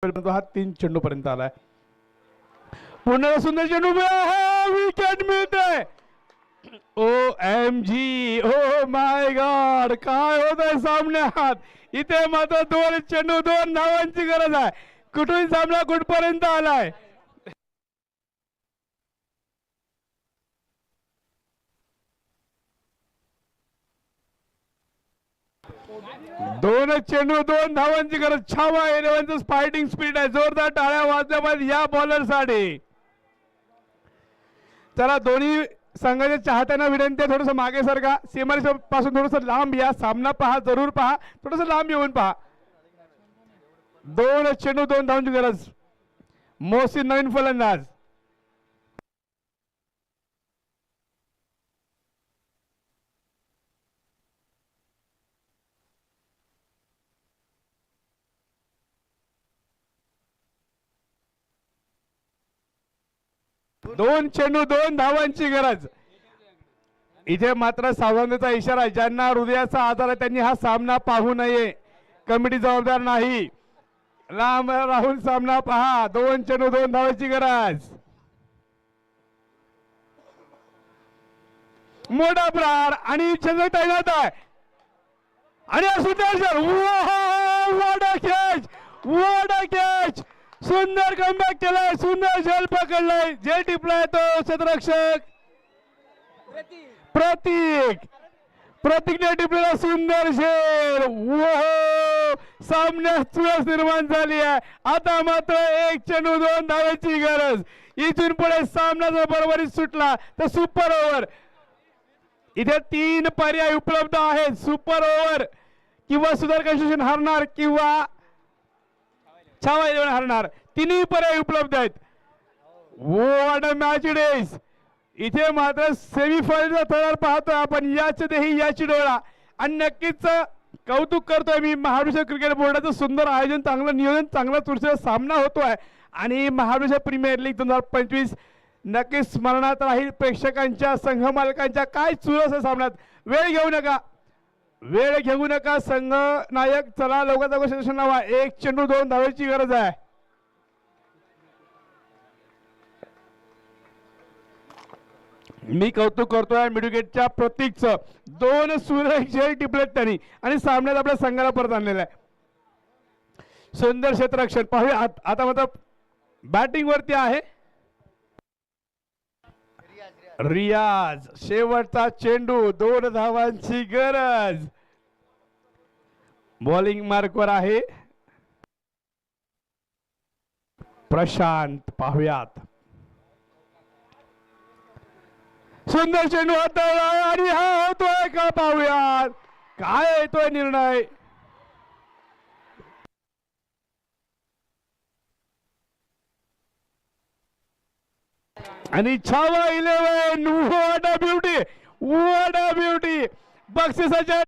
हा 3 चेंडू पर्यंत आलाय. पुन्हा सुंदर चेंडू विकेट मिळते. OMG, ओ माय गॉड, काय होत आहे सामन्यात. इथे मात्र 2 चेंडू 2 धावांची गरज आहे. कुठून सामना कुठपर्यंत आलाय. दोन चेंडू 2 धावांची गरज. छावा 11चं फायटिंग स्पिरिट आहे. जोरदार टाळ्या वाजल्या पाहिजे या बॉलरसाठी. चला दोन्ही संघाच्या चाहत्यांना विनंती आहे, थोडंसं मागे सरका. सीमारेषा पासून थोडंसं लांब या. सामना पहा, जरूर पहा, थोडंसं लांब येऊन पहा. 2 चेंडू 2 धावांची गरज. मोहसिन नवीन फलंदाज. दोन चेंडू 2 धावांची गरज. इथे मात्र सावधानतेचा इशारा आहे. ज्यांना हृदयाचा आजार आहे त्यांनी हा सामना पाहू नये. कमिटी जबाबदार नाही. लांब राहून सामना पहा. 2 चेंडू 2 धावांची गरज. मोठा प्रहार आणि चंद्र तैनात आहे. आणि व्हाट अ कॅच. सुंदर कमबॅक केलाय. सुंदर झेल पकडलाय. झेल टिपलाय तो क्षेत्ररक्षक प्रतीकने टिपलेला सुंदर झेल. सामन्यात चुरस निर्माण झाली आहे. आता मात्र 1 चेंडू 2 धावांची गरज. इथून पुढे सामना जर बरोबरीत सुटला तर सुपर ओव्हर. इथे 3 पर्याय उपलब्ध आहेत. सुपर ओव्हर किंवा सुधार कंस्ट्रक्शन हरणार किंवा छावा 11 हरणार. तिन्ही पर्याय उपलब्ध आहेत. What a match it is. इथे मात्र सेमीफायनलचा थरार पाहतोय आपण. याच देही याची डोळा. आणि नक्कीच कौतुक करतोय मी महाराष्ट्र क्रिकेट बोर्डाचं. सुंदर आयोजन, चांगलं नियोजन, चांगला चुरशीचा सामना होतोय. आणि महाराष्ट्र प्रीमियर लीग 2025 नक्कीच स्मरणात राहील. प्रेक्षकांच्या, संघ मालकांच्या. काय चुरस आहे सामन्यात. वेळ घेऊ नका संघ नायक. चला लवकरात लवकर लावा. 1 चेंडू 2 धावांची गरज आहे. मी कौतुक करतोय मिडविकेटच्या प्रतीकचं. 2 सुरेख झेल टिपलेत त्यांनी आणि सामन्यात आपल्या संघाला परत आणलेला आहे. सुंदर क्षेत्ररक्षण पाहूया. आता मात्र बॅटिंग वरती आहे रियाज. शेवटचा चेंडू 2 धावांची गरज. बॉलिंग मार्कवर आहे प्रशांत. पाहुयात. सुंदर चेंडू हाताळला आणि हा होतोय का पाहुयात. काय येतोय निर्णय. आणि छावा 11. What a beauty. बक्षिसाच्या